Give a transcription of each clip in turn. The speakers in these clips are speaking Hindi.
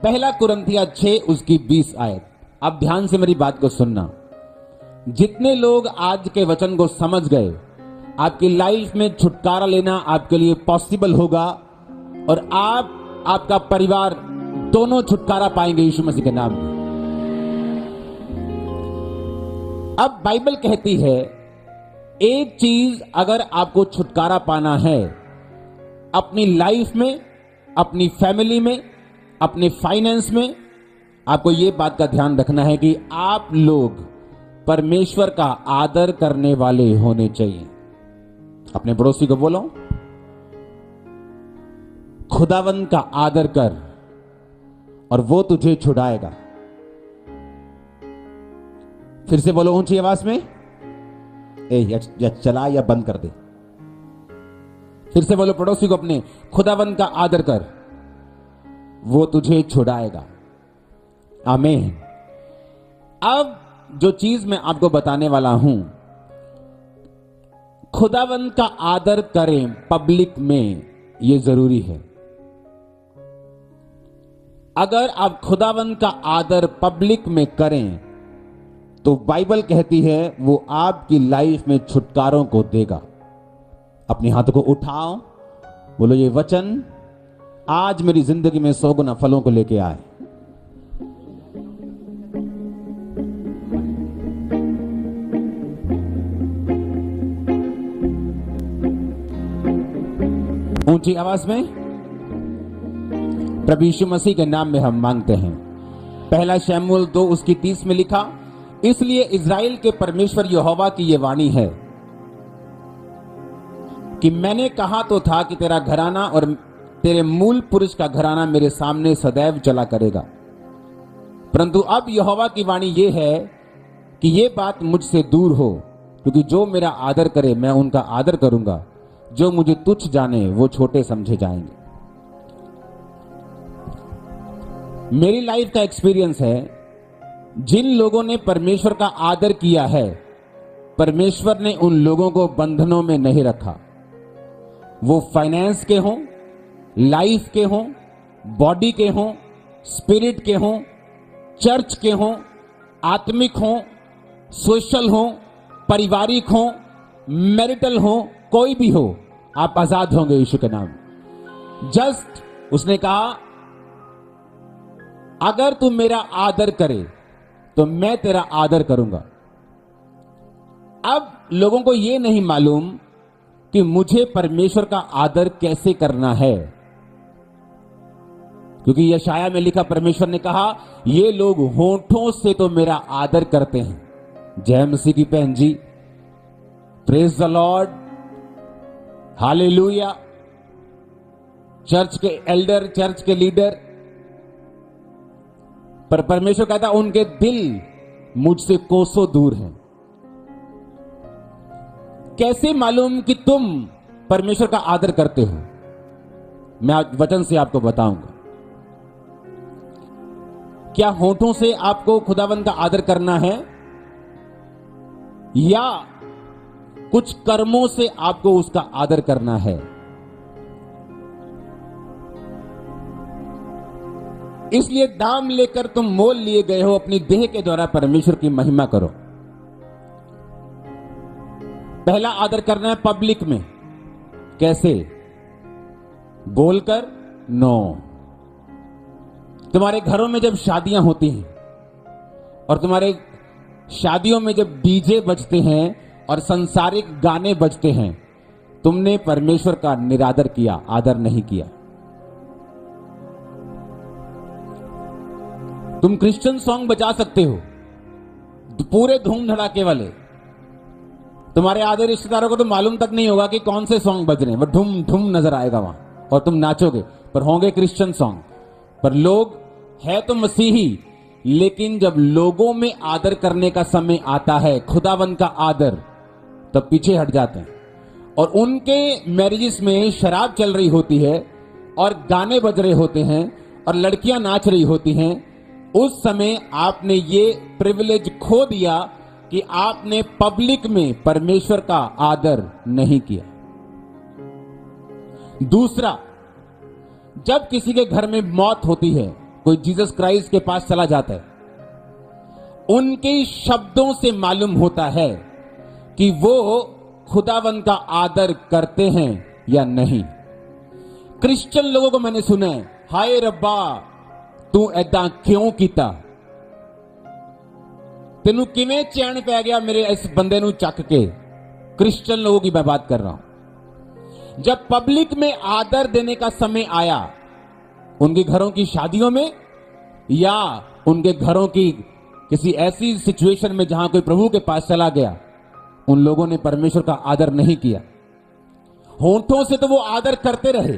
पहला कुरिन्थिया 6 उसकी 20 आयत। अब ध्यान से मेरी बात को सुनना। जितने लोग आज के वचन को समझ गए, आपकी लाइफ में छुटकारा लेना आपके लिए पॉसिबल होगा और आप, आपका परिवार दोनों छुटकारा पाएंगे यीशु मसीह के नाम में। अब बाइबल कहती है एक चीज अगर आपको छुटकारा पाना है अपनी लाइफ में, अपनी फैमिली में, अपने फाइनेंस में, आपको यह बात का ध्यान रखना है कि आप लोग परमेश्वर का आदर करने वाले होने चाहिए। अपने पड़ोसी को बोलो, खुदावंद का आदर कर और वो तुझे छुड़ाएगा। फिर से बोलो ऊंची आवाज में, या चला या बंद कर दे। फिर से बोलो पड़ोसी को अपने, खुदावंद का आदर कर, वो तुझे छुड़ाएगा। आमीन। अब जो चीज मैं आपको बताने वाला हूं, खुदावंद का आदर करें पब्लिक में, यह जरूरी है। अगर आप खुदावंद का आदर पब्लिक में करें तो बाइबल कहती है वो आपकी लाइफ में छुटकारों को देगा। अपने हाथों को उठाओ, बोलो ये वचन आज मेरी जिंदगी में 100 गुना फलों को लेके आए। ऊंची आवाज में प्रभु यीशु मसीह के नाम में हम मांगते हैं। पहला शमूएल 2 उसकी 30 में लिखा, इसलिए इज़राइल के परमेश्वर यहोवा की यह वाणी है कि मैंने कहा तो था कि तेरा घराना और तेरे मूल पुरुष का घराना मेरे सामने सदैव चला करेगा, परंतु अब यहोवा की वाणी यह है कि यह बात मुझसे दूर हो, क्योंकि जो मेरा आदर करे मैं उनका आदर करूंगा, जो मुझे तुच्छ जाने वो छोटे समझे जाएंगे। मेरी लाइफ का एक्सपीरियंस है, जिन लोगों ने परमेश्वर का आदर किया है, परमेश्वर ने उन लोगों को बंधनों में नहीं रखा। वो फाइनेंस के हों, लाइफ के हों, बॉडी के हों, स्पिरिट के हों, चर्च के हों, आत्मिक हों, सोशल हों, पारिवारिक हों, मैरिटल हों, कोई भी हो, आप आजाद होंगे यीशु के नाम। जस्ट उसने कहा अगर तू मेरा आदर करे तो मैं तेरा आदर करूंगा। अब लोगों को यह नहीं मालूम कि मुझे परमेश्वर का आदर कैसे करना है, क्योंकि यशाया में लिखा, परमेश्वर ने कहा ये लोग होठों से तो मेरा आदर करते हैं। जय मसीह की बहन जी, praise the Lord, hallelujah. Church के एल्डर, चर्च के लीडर, पर परमेश्वर कहता उनके दिल मुझसे कोसों दूर हैं। कैसे मालूम कि तुम परमेश्वर का आदर करते हो? मैं आज वचन से आपको बताऊंगा। क्या होठों से आपको खुदावंद का आदर करना है या कुछ कर्मों से आपको उसका आदर करना है? इसलिए दाम लेकर तुम मोल लिए गए हो, अपनी देह के द्वारा परमेश्वर की महिमा करो। पहला आदर करना है पब्लिक में। कैसे? बोलकर? नो। तुम्हारे घरों में जब शादियां होती हैं और तुम्हारे शादियों में जब डीजे बजते हैं और संसारिक गाने बजते हैं, तुमने परमेश्वर का निरादर किया, आदर नहीं किया। तुम क्रिश्चियन सॉन्ग बजा सकते हो पूरे धूम धड़ाके वाले, तुम्हारे आधे रिश्तेदारों को तो मालूम तक नहीं होगा कि कौन से सॉन्ग बज रहे हैं, वो धूम धूम नजर आएगा वहां और तुम नाचोगे, पर होंगे क्रिश्चियन सॉन्ग। पर लोग है तो मसीही, लेकिन जब लोगों में आदर करने का समय आता है, खुदावंद का आदर, तब पीछे हट जाते हैं। और उनके मैरिजेस में शराब चल रही होती है और गाने बज रहे होते हैं और लड़कियां नाच रही होती हैं। उस समय आपने ये प्रिविलेज खो दिया कि आपने पब्लिक में परमेश्वर का आदर नहीं किया। दूसरा, जब किसी के घर में मौत होती है, कोई जीसस क्राइस्ट के पास चला जाता है, उनके शब्दों से मालूम होता है कि वो खुदावंद का आदर करते हैं या नहीं। क्रिश्चियन लोगों को मैंने सुना है, हाय रब्बा तू ऐदा क्यों कीता, तेनू किवें चैन पै गया मेरे इस बंदे नू चक के। क्रिश्चियन लोगों की मैं बात कर रहा हूं। जब पब्लिक में आदर देने का समय आया, उनके घरों की शादियों में या उनके घरों की किसी ऐसी सिचुएशन में जहां कोई प्रभु के पास चला गया, उन लोगों ने परमेश्वर का आदर नहीं किया। होठों से तो वो आदर करते रहे,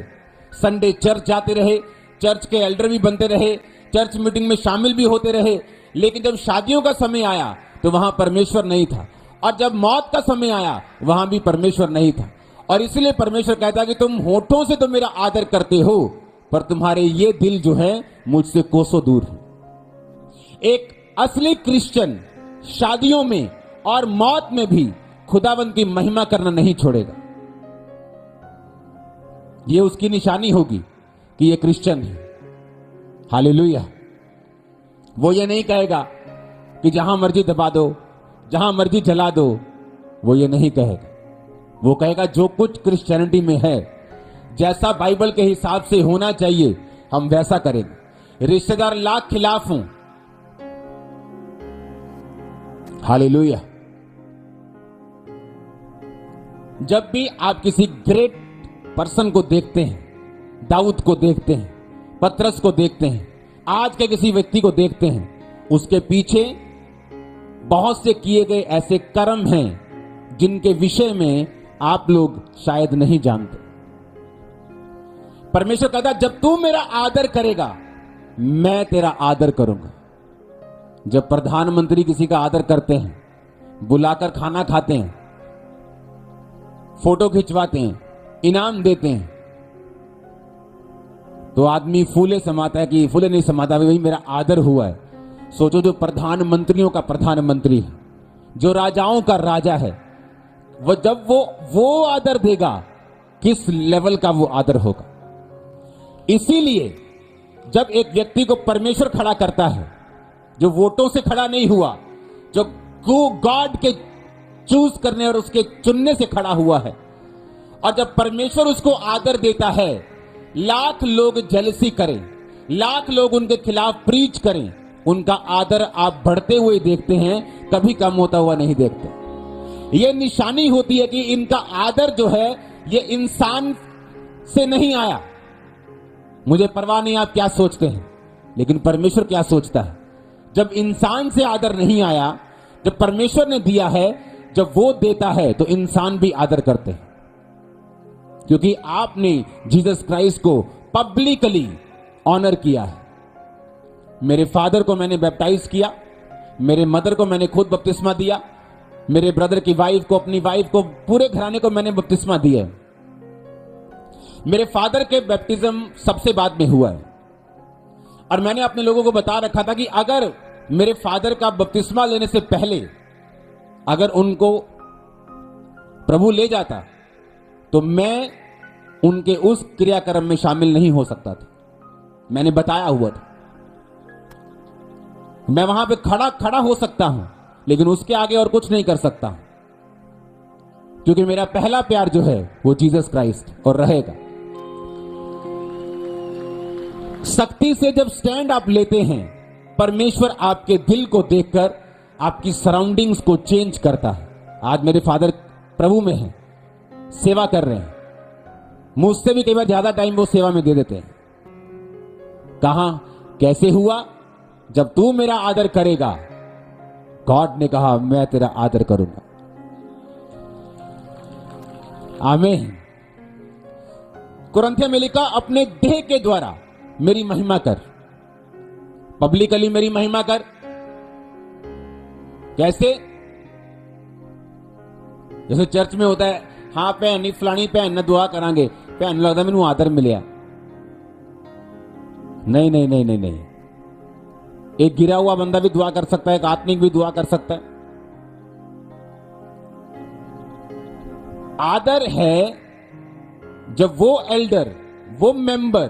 संडे चर्च जाते रहे, चर्च के एल्डर भी बनते रहे, चर्च मीटिंग में शामिल भी होते रहे, लेकिन जब शादियों का समय आया तो वहां परमेश्वर नहीं था, और जब मौत का समय आया वहां भी परमेश्वर नहीं था। और इसलिए परमेश्वर कहता है कि तुम होठों से तो मेरा आदर करते हो, पर तुम्हारे ये दिल जो है मुझसे कोसों दूर है। एक असली क्रिश्चियन शादियों में और मौत में भी खुदावंद की महिमा करना नहीं छोड़ेगा। यह उसकी निशानी होगी कि यह क्रिश्चियन है। हालेलुया। वो ये नहीं कहेगा कि जहां मर्जी दबा दो, जहां मर्जी जला दो, वो ये नहीं कहेगा। वो कहेगा जो कुछ क्रिश्चियनिटी में है, जैसा बाइबल के हिसाब से होना चाहिए, हम वैसा करेंगे। रिश्तेदार लाख खिलाफ हों, हालेलुया। जब भी आप किसी ग्रेट पर्सन को देखते हैं, दाऊद को देखते हैं, पतरस को देखते हैं, आज के किसी व्यक्ति को देखते हैं, उसके पीछे बहुत से किए गए ऐसे कर्म हैं जिनके विषय में आप लोग शायद नहीं जानते। परमेश्वर कहता है जब तू मेरा आदर करेगा मैं तेरा आदर करूंगा। जब प्रधानमंत्री किसी का आदर करते हैं, बुलाकर खाना खाते हैं, फोटो खिंचवाते हैं, इनाम देते हैं, तो आदमी फूले समाता है कि फूले नहीं समाता, वही मेरा आदर हुआ है। सोचो जो प्रधानमंत्रियों का प्रधानमंत्री है, जो राजाओं का राजा है, वो जब वो आदर देगा, किस लेवल का वो आदर होगा। इसीलिए जब एक व्यक्ति को परमेश्वर खड़ा करता है, जो वोटों से खड़ा नहीं हुआ, जो गॉड के चूज करने और उसके चुनने से खड़ा हुआ है, और जब परमेश्वर उसको आदर देता है, लाख लोग जेलसी करें, लाख लोग उनके खिलाफ प्रीच करें, उनका आदर आप बढ़ते हुए देखते हैं, कभी कम होता हुआ नहीं देखते। यह निशानी होती है कि इनका आदर जो है ये इंसान से नहीं आया। मुझे परवाह नहीं आप क्या सोचते हैं, लेकिन परमेश्वर क्या सोचता है। जब इंसान से आदर नहीं आया, जब परमेश्वर ने दिया है, जब वो देता है तो इंसान भी आदर करते हैं, क्योंकि आपने जीसस क्राइस्ट को पब्लिकली ऑनर किया है। मेरे फादर को मैंने बैप्टाइज किया, मेरे मदर को मैंने खुद बपतिस्मा दिया, मेरे ब्रदर की वाइफ को, अपनी वाइफ को, पूरे घराने को मैंने बपतिस्मा दिया है। मेरे फादर के बैप्टिज्म सबसे बाद में हुआ है, और मैंने अपने लोगों को बता रखा था कि अगर मेरे फादर का बपतिस्मा लेने से पहले अगर उनको प्रभु ले जाता तो मैं उनके उस क्रियाक्रम में शामिल नहीं हो सकता था। मैंने बताया हुआ था, मैं वहां पे खड़ा हो सकता हूं, लेकिन उसके आगे और कुछ नहीं कर सकता, क्योंकि मेरा पहला प्यार जो है वो जीसस क्राइस्ट और रहेगा। सख्ती से जब स्टैंड आप लेते हैं, परमेश्वर आपके दिल को देखकर आपकी सराउंडिंग्स को चेंज करता है। आज मेरे फादर प्रभु में हैं, सेवा कर रहे हैं, मुझसे भी कई बार ज्यादा टाइम वो सेवा में दे देते हैं। कहां कैसे हुआ? जब तू मेरा आदर करेगा, गॉड ने कहा मैं तेरा आदर करूंगा। आमीन। कुरिन्थियों में लिखा अपने देह के द्वारा मेरी महिमा कर, पब्लिकली मेरी महिमा कर। कैसे? जैसे चर्च में होता है, हां भैन फलानी भैन ने दुआ करांगे, भैन लगता मैनू आदर मिलिया। नहीं नहीं नहीं नहीं नहीं, एक गिरा हुआ बंदा भी दुआ कर सकता है, एक आत्मिक भी दुआ कर सकता है। आदर है जब वो एल्डर, वो मेंबर,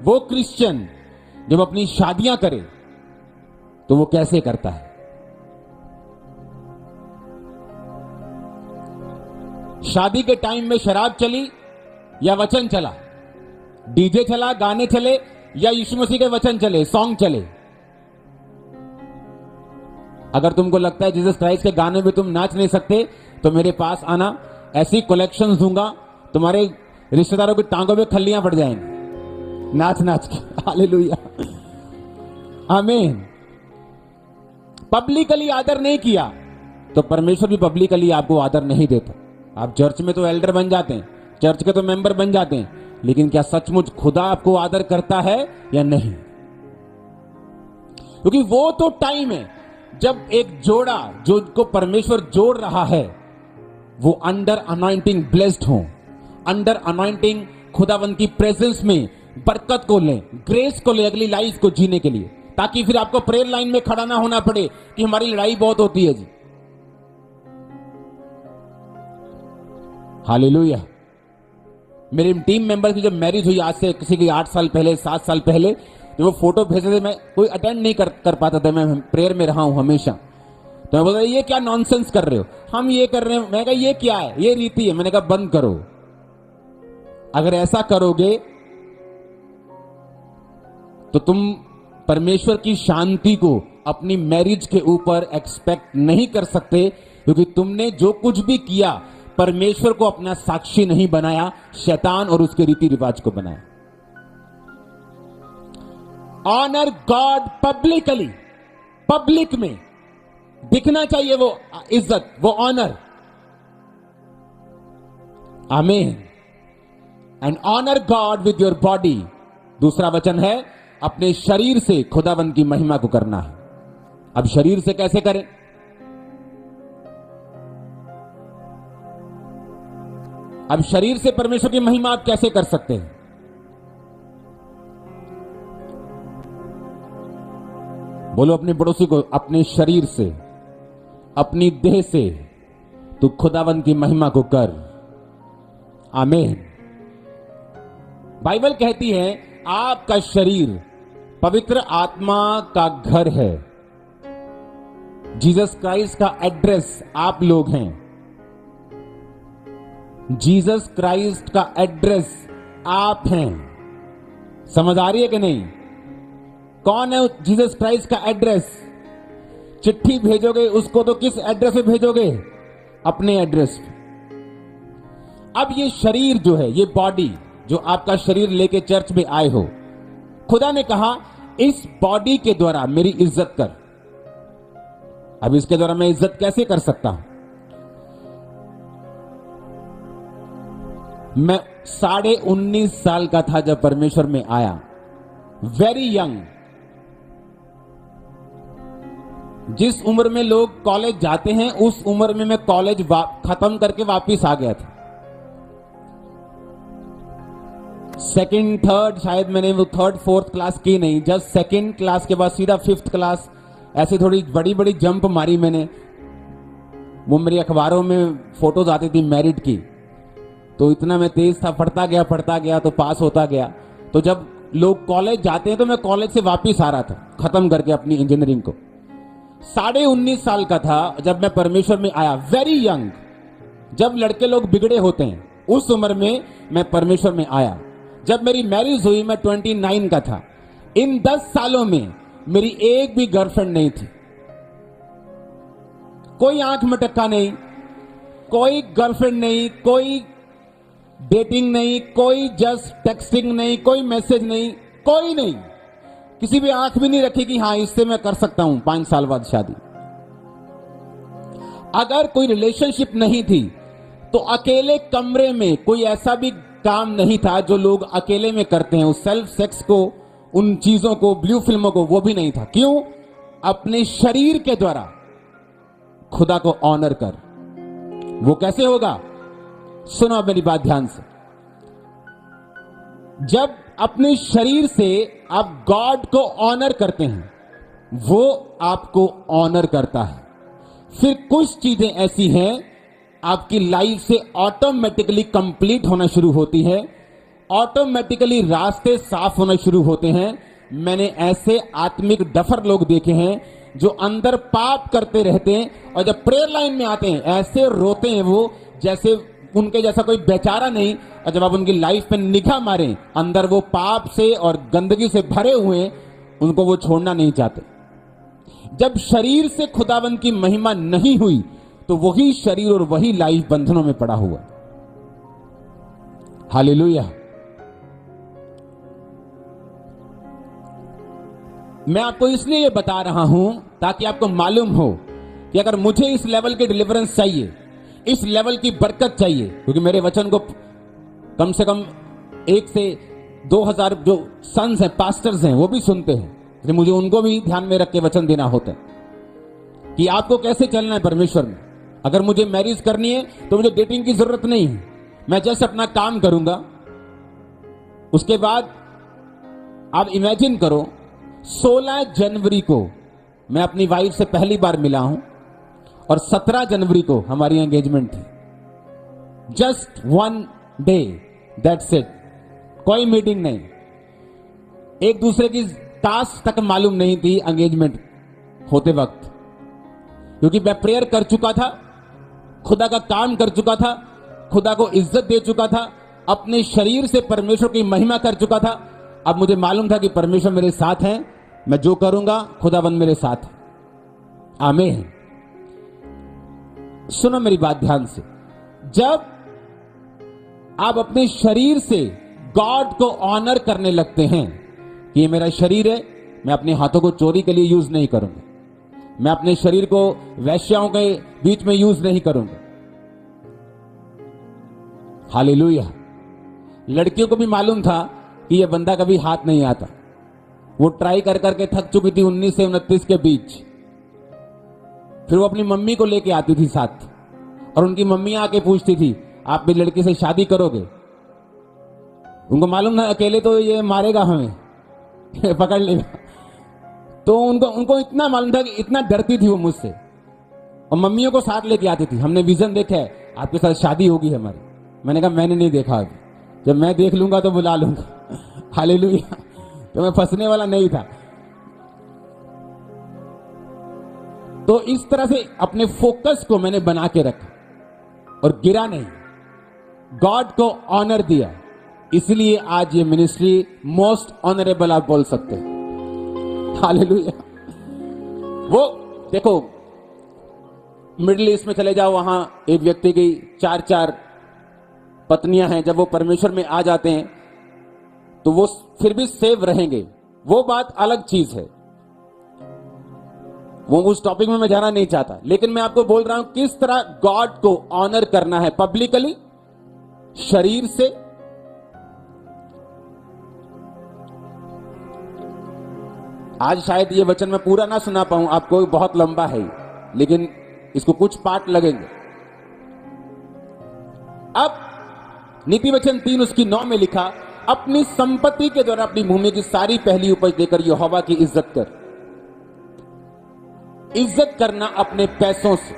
वो क्रिश्चियन जब अपनी शादियां करे तो वो कैसे करता है। शादी के टाइम में शराब चली या वचन चला, डीजे चला, गाने चले या यीशु मसीह के वचन चले, सॉन्ग चले। अगर तुमको लगता है जीसस क्राइस्ट के गाने में तुम नाच नहीं सकते तो मेरे पास आना, ऐसी कलेक्शंस दूंगा तुम्हारे रिश्तेदारों की टांगों में खल्लियां पड़ जाएंगी नाच नाच के। हालेलुया, आमीन। पब्लिकली आदर नहीं किया तो परमेश्वर भी पब्लिकली आपको आदर नहीं देता। आप चर्च में तो एल्डर बन जाते हैं, चर्च के तो मेंबर बन जाते हैं, लेकिन क्या सचमुच खुदा आपको आदर करता है या नहीं? क्योंकि वो तो टाइम है जब एक जोड़ा जो को परमेश्वर जोड़ रहा है वो अंडर अनॉइंटिंग ब्लेस्ड हो, अंडर अनॉइंटिंग खुदावंत की प्रेजेंस में बरकत को लें, ग्रेस को ले अगली लाइफ को जीने के लिए, ताकि फिर आपको प्रेयर लाइन में खड़ा ना होना पड़े कि हमारी लड़ाई बहुत होती है जी। हालेलुया। मेरे टीम मेंबर की जब मैरिज हुई आज से किसी की 8 साल पहले 7 साल पहले, जो वो फोटो भेजते थे मैं कोई अटेंड नहीं कर पाता था, मैं प्रेयर में रहा हूं हमेशा। तो मैं बोल रहा ये क्या नॉनसेंस कर रहे हो, हम ये कर रहे हैं। मैं कहा ये क्या है, ये रीति है। मैंने कहा बंद करो। अगर ऐसा करोगे तो तुम परमेश्वर की शांति को अपनी मैरिज के ऊपर एक्सपेक्ट नहीं कर सकते, क्योंकि तुमने जो कुछ भी किया परमेश्वर को अपना साक्षी नहीं बनाया, शैतान और उसके रीति रिवाज को बनाया। ऑनर गॉड पब्लिकली, पब्लिक में दिखना चाहिए वो इज्जत, वो ऑनर। आमीन। And honour God with your body. दूसरा वचन है अपने शरीर से खुदावंत की महिमा को करना है। अब शरीर से कैसे करें? अब शरीर से परमेश्वर की महिमा आप कैसे कर सकते हैं? बोलो अपने पड़ोसी को, अपने शरीर से, अपनी देह से तू खुदावंत की महिमा को कर। आमीन। बाइबल कहती है आपका शरीर पवित्र आत्मा का घर है। जीसस क्राइस्ट का एड्रेस आप लोग हैं। जीसस क्राइस्ट का एड्रेस आप हैं। समझ आ रही है कि नहीं? कौन है जीसस क्राइस्ट का एड्रेस? चिट्ठी भेजोगे उसको तो किस एड्रेस पे भेजोगे? अपने एड्रेस पे। अब ये शरीर जो है, ये बॉडी जो आपका शरीर लेके चर्च में आए हो, खुदा ने कहा इस बॉडी के द्वारा मेरी इज्जत कर। अब इसके द्वारा मैं इज्जत कैसे कर सकता हूं? मैं 19.5 साल का था जब परमेश्वर में आया, वेरी यंग। जिस उम्र में लोग कॉलेज जाते हैं उस उम्र में मैं कॉलेज खत्म करके वापिस आ गया था। सेकंड थर्ड, शायद मैंने वो थर्ड फोर्थ क्लास की नहीं, जस्ट सेकंड क्लास के बाद सीधा 5th क्लास, ऐसे थोड़ी बड़ी बड़ी जंप मारी मैंने। वो मेरी अखबारों में फोटोज आती थी मैरिड की, तो इतना मैं तेज था, पढ़ता गया तो पास होता गया। तो जब लोग कॉलेज जाते हैं तो मैं कॉलेज से वापिस आ रहा था खत्म करके अपनी इंजीनियरिंग को। 19.5 साल का था जब मैं परमेश्वर में आया, वेरी यंग। जब लड़के लोग बिगड़े होते हैं उस उम्र में मैं परमेश्वर में आया। जब मेरी मैरिज हुई मैं 29 का था। इन 10 सालों में मेरी एक भी गर्लफ्रेंड नहीं थी, कोई आंख में टक्का नहीं, कोई गर्लफ्रेंड नहीं, कोई डेटिंग नहीं, कोई जस्ट टेक्सटिंग नहीं, कोई मैसेज नहीं, कोई नहीं। किसी भी आंख भी नहीं रखी कि हाँ इससे मैं कर सकता हूं 5 साल बाद शादी। अगर कोई रिलेशनशिप नहीं थी तो अकेले कमरे में कोई ऐसा भी काम नहीं था जो लोग अकेले में करते हैं, उस सेल्फ सेक्स को, उन चीजों को, ब्लू फिल्मों को, वो भी नहीं था। क्यों? अपने शरीर के द्वारा खुदा को ऑनर कर। वो कैसे होगा? सुनो मेरी बात ध्यान से। जब अपने शरीर से आप गॉड को ऑनर करते हैं, वो आपको ऑनर करता है। फिर कुछ चीजें ऐसी हैं आपकी लाइफ से ऑटोमेटिकली कंप्लीट होना शुरू होती है, ऑटोमेटिकली रास्ते साफ होना शुरू होते हैं, मैंने ऐसे आत्मिक डफर लोग देखे हैं जो अंदर पाप करते रहते हैं और जब प्रेयर लाइन में आते हैं ऐसे रोते हैं वो, जैसे उनके जैसा कोई बेचारा नहीं। और जब आप उनकी लाइफ पे निगाह मारें, अंदर वो पाप से और गंदगी से भरे हुए हैं, उनको वो छोड़ना नहीं चाहते। जब शरीर से खुदावंद की महिमा नहीं हुई तो वही शरीर और वही लाइफ बंधनों में पड़ा हुआ। हालेलुया। मैं आपको इसलिए ये बता रहा हूं ताकि आपको मालूम हो कि अगर मुझे इस लेवल की डिलीवरेंस चाहिए, इस लेवल की बरकत चाहिए, क्योंकि मेरे वचन को कम से कम 1 से 2000 जो सन्स हैं, पास्टर्स हैं, वो भी सुनते हैं, इसलिए मुझे उनको भी ध्यान में रख के वचन देना होता है कि आपको कैसे चलना है परमेश्वर में। अगर मुझे मैरिज करनी है तो मुझे डेटिंग की जरूरत नहीं है, मैं जस्ट अपना काम करूंगा। उसके बाद आप इमेजिन करो 16 जनवरी को मैं अपनी वाइफ से पहली बार मिला हूं और 17 जनवरी को हमारी एंगेजमेंट थी। Just 1 day, that's it. कोई मीटिंग नहीं, एक दूसरे की टास्क तक मालूम नहीं थी एंगेजमेंट होते वक्त, क्योंकि मैं प्रेयर कर चुका था, खुदा का काम कर चुका था, खुदा को इज्जत दे चुका था, अपने शरीर से परमेश्वर की महिमा कर चुका था। अब मुझे मालूम था कि परमेश्वर मेरे साथ है, मैं जो करूंगा खुदाबंद मेरे साथ है। आमीन। सुनो मेरी बात ध्यान से, जब आप अपने शरीर से गॉड को ऑनर करने लगते हैं कि ये मेरा शरीर है, मैं अपने हाथों को चोरी के लिए यूज नहीं करूंगा, मैं अपने शरीर को वैश्याओं के बीच में यूज नहीं करूंगा। हालेलुया। लड़कियों को भी मालूम था कि यह बंदा कभी हाथ नहीं आता, वो ट्राई कर करके थक चुकी थी 19 से 29 के बीच। फिर वो अपनी मम्मी को लेके आती थी साथ, और उनकी मम्मी आके पूछती थी आप भी लड़की से शादी करोगे। उनको मालूम था अकेले तो ये मारेगा हमें पकड़ लेगा, तो उनको इतना मालूम था कि इतना डरती थी वो मुझसे, और मम्मियों को साथ लेके आती थी। हमने विजन देखा है, आपके साथ शादी होगी हमारी। मैंने कहा मैंने नहीं देखा अभी, जब मैं देख लूंगा तो बुला लूंगा। हालेलुया। तो मैं फंसने वाला नहीं था। तो इस तरह से अपने फोकस को मैंने बना के रखा और गिरा नहीं, गॉड को ऑनर दिया। इसलिए आज ये मिनिस्ट्री मोस्ट ऑनरेबल आप बोल सकते हैं। हालेलुया। वो देखो, मिडिल ईस्ट में चले जाओ, वहां एक व्यक्ति की 4-4 पत्नियां हैं। जब वो परमेश्वर में आ जाते हैं तो वो फिर भी सेव रहेंगे, वो बात अलग चीज है। वो उस टॉपिक में मैं जाना नहीं चाहता, लेकिन मैं आपको बोल रहा हूं किस तरह गॉड को ऑनर करना है पब्लिकली, शरीर से। आज शायद ये वचन मैं पूरा ना सुना पाऊं आपको, बहुत लंबा है, लेकिन इसको कुछ पार्ट लगेंगे। अब नीति वचन 3 उसकी 9 में लिखा, अपनी संपत्ति के द्वारा अपनी भूमि की सारी पहली उपज देकर यहोवा की इज्जत कर। इज्जत करना अपने पैसों से,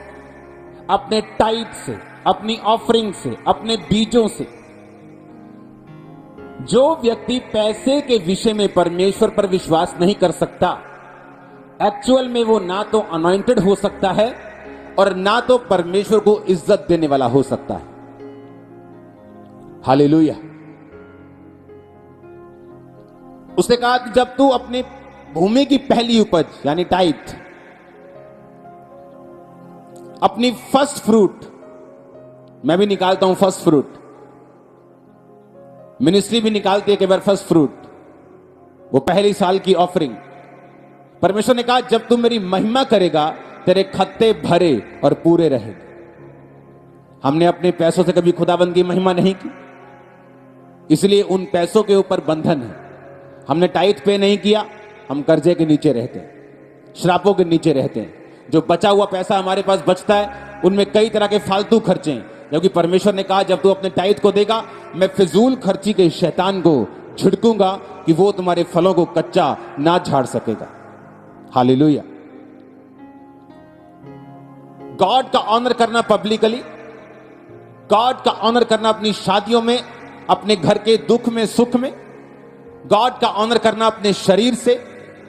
अपने टाइट से, अपनी ऑफरिंग से, अपने बीजों से। जो व्यक्ति पैसे के विषय में परमेश्वर पर विश्वास नहीं कर सकता, एक्चुअल में वो ना तो अनॉइंटेड हो सकता है और ना तो परमेश्वर को इज्जत देने वाला हो सकता है। हालेलुया। उसने कहा कि जब तू अपनी भूमि की पहली उपज यानी टाइट, अपनी फर्स्ट फ्रूट, मैं भी निकालता हूं फर्स्ट फ्रूट, मिनिस्ट्री भी निकालती है कई बार फर्स्ट फ्रूट, वो पहली साल की ऑफरिंग। परमेश्वर ने कहा जब तू मेरी महिमा करेगा तेरे खत्ते भरे और पूरे रहेंगे। हमने अपने पैसों से कभी खुदाबंद की महिमा नहीं की, इसलिए उन पैसों के ऊपर बंधन है। हमने टाइट पे नहीं किया, हम कर्जे के नीचे रहते हैं, श्रापों के नीचे रहते हैं। जो बचा हुआ पैसा हमारे पास बचता है उनमें कई तरह के फालतू खर्चे हैं, जबकि परमेश्वर ने कहा जब तू अपने टाइट को देगा मैं फिजूल खर्ची के शैतान को झिड़कूंगा कि वो तुम्हारे फलों को कच्चा ना झाड़ सकेगा। हालेलुया। गॉड का ऑनर करना पब्लिकली, गॉड का ऑनर करना अपनी शादियों में, अपने घर के दुख में सुख में, गॉड का ऑनर करना अपने शरीर से,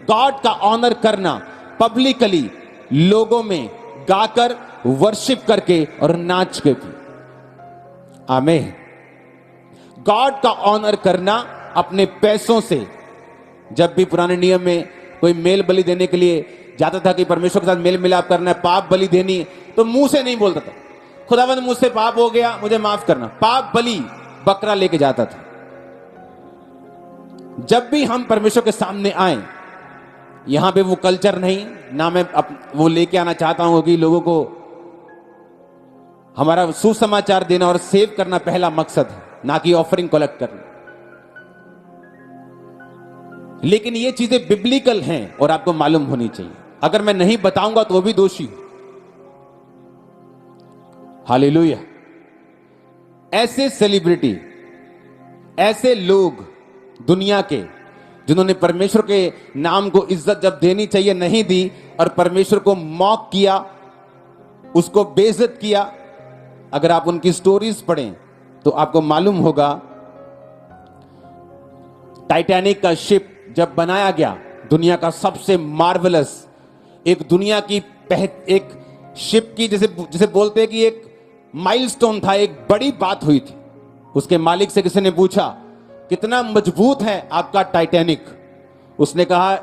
गॉड का ऑनर करना पब्लिकली, लोगों में गाकर, वर्शिप करके और नाच के भी। आमीन। गॉड का ऑनर करना अपने पैसों से। जब भी पुराने नियम में कोई मेल बलि देने के लिए जाता था कि परमेश्वर के साथ मेल मिलाप करना है, पाप बलि देनी है, तो मुंह से नहीं बोलता था, खुदावंद मुझसे पाप हो गया, मुझे माफ करना। पाप बलि बकरा लेके जाता था। जब भी हम परमेश्वर के सामने आए, यहां पे वो कल्चर नहीं, ना मैं वो लेके आना चाहता हूं कि लोगों को हमारा सुसमाचार देना और सेव करना पहला मकसद है, ना कि ऑफरिंग कलेक्ट करना। लेकिन ये चीजें बिब्लिकल हैं और आपको मालूम होनी चाहिए। अगर मैं नहीं बताऊंगा तो भी दोषी हूं। हालेलुया। ऐसे सेलिब्रिटी, ऐसे लोग दुनिया के जिन्होंने परमेश्वर के नाम को इज्जत जब देनी चाहिए नहीं दी और परमेश्वर को मॉक किया, उसको बेइज्जत किया। अगर आप उनकी स्टोरीज पढ़ें तो आपको मालूम होगा, टाइटैनिक का शिप जब बनाया गया, दुनिया का सबसे मार्वेलस, एक दुनिया की एक शिप की जिसे बोलते हैं कि एक माइलस्टोन था, एक बड़ी बात हुई थी। उसके मालिक से किसी ने पूछा, कितना मजबूत है आपका टाइटैनिक? उसने कहा,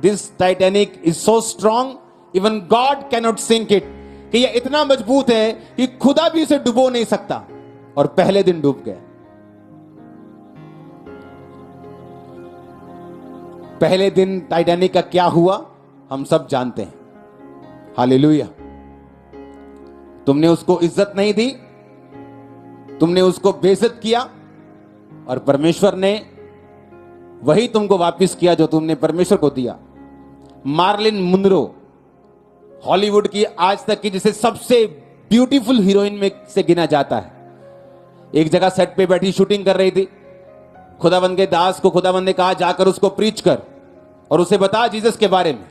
this Titanic is so strong even God cannot sink it, कि यह इतना मजबूत है कि खुदा भी इसे डुबो नहीं सकता। और पहले दिन डूब गया। पहले दिन टाइटैनिक का क्या हुआ हम सब जानते हैं। हालेलुया। तुमने उसको इज्जत नहीं दी, तुमने उसको बेइज्जत किया, और परमेश्वर ने वही तुमको वापस किया जो तुमने परमेश्वर को दिया। मार्लिन मुनरो, हॉलीवुड की आज तक की जिसे सबसे ब्यूटीफुल हीरोइन में से गिना जाता है, एक जगह सेट पे बैठी शूटिंग कर रही थी। खुदावंद के दास को खुदावंद ने कहा, जाकर उसको प्रीच कर और उसे बता जीसस के बारे में।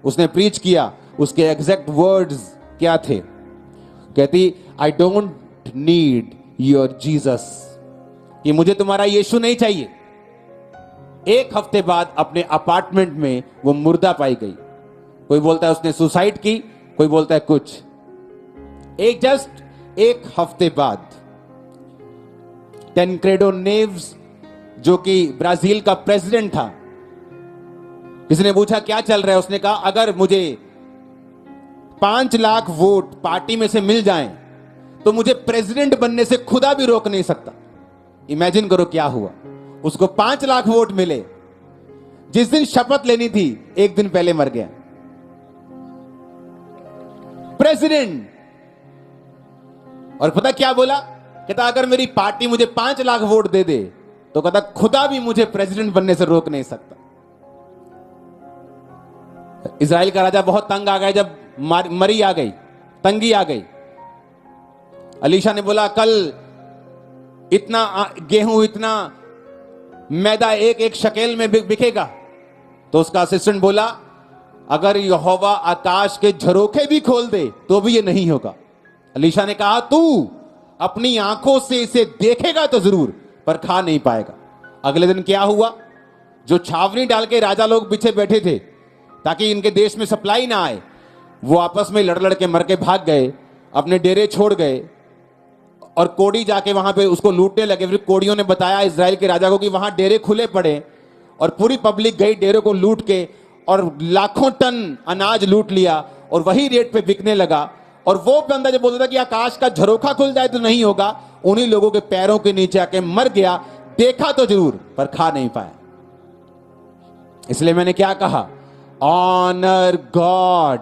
उसने प्रीच किया। उसके एग्जैक्ट वर्ड्स क्या थे? कहती, I don't need your Jesus, कि मुझे तुम्हारा यीशु नहीं चाहिए। एक हफ्ते बाद अपने अपार्टमेंट में वो मुर्दा पाई गई। कोई बोलता है उसने सुसाइड की, कोई बोलता है कुछ। एक हफ्ते बाद टेनक्रेडो नेव्स, जो कि ब्राजील का प्रेसिडेंट था, किसी ने पूछा क्या चल रहा है? उसने कहा, अगर मुझे 5 लाख वोट पार्टी में से मिल जाएं तो मुझे प्रेसिडेंट बनने से खुदा भी रोक नहीं सकता। इमेजिन करो क्या हुआ। उसको 5 लाख वोट मिले। जिस दिन शपथ लेनी थी एक दिन पहले मर गया प्रेसिडेंट। और पता क्या बोला? कहता, अगर मेरी पार्टी मुझे 5 लाख वोट दे दे तो कहता खुदा भी मुझे प्रेसिडेंट बनने से रोक नहीं सकता। इजराइल का राजा बहुत तंग आ गया जब मरी आ गई, तंगी आ गई। अलीशा ने बोला, कल इतना गेहूं, इतना मैदा एक एक शकेल में बिकेगा। तो उसका असिस्टेंट बोला, अगर यहोवा आकाश के झरोखे भी खोल दे तो भी ये नहीं होगा। अलीशा ने कहा, तू अपनी आंखों से इसे देखेगा तो जरूर, पर खा नहीं पाएगा। अगले दिन क्या हुआ? जो छावनी डाल के राजा लोग पीछे बैठे थे ताकि इनके देश में सप्लाई ना आए, वो आपस में लड़ लड़ के मर के भाग गए, अपने डेरे छोड़ गए और कोड़ी जाके वहां पे उसको लूटने लगे। फिर कोड़ियों ने बताया इजराइल के राजा को कि वहां डेरे खुले पड़े, और पूरी पब्लिक गई डेरे को लूट के और लाखों टन अनाज लूट लिया और वही रेट पे बिकने लगा। और वो बंदा जो बोलता था कि आकाश का झरोखा खुल जाए तो नहीं होगा, उन्हीं लोगों के पैरों के नीचे आके मर गया। देखा तो जरूर पर खा नहीं पाया। इसलिए मैंने क्या कहा? Honour God.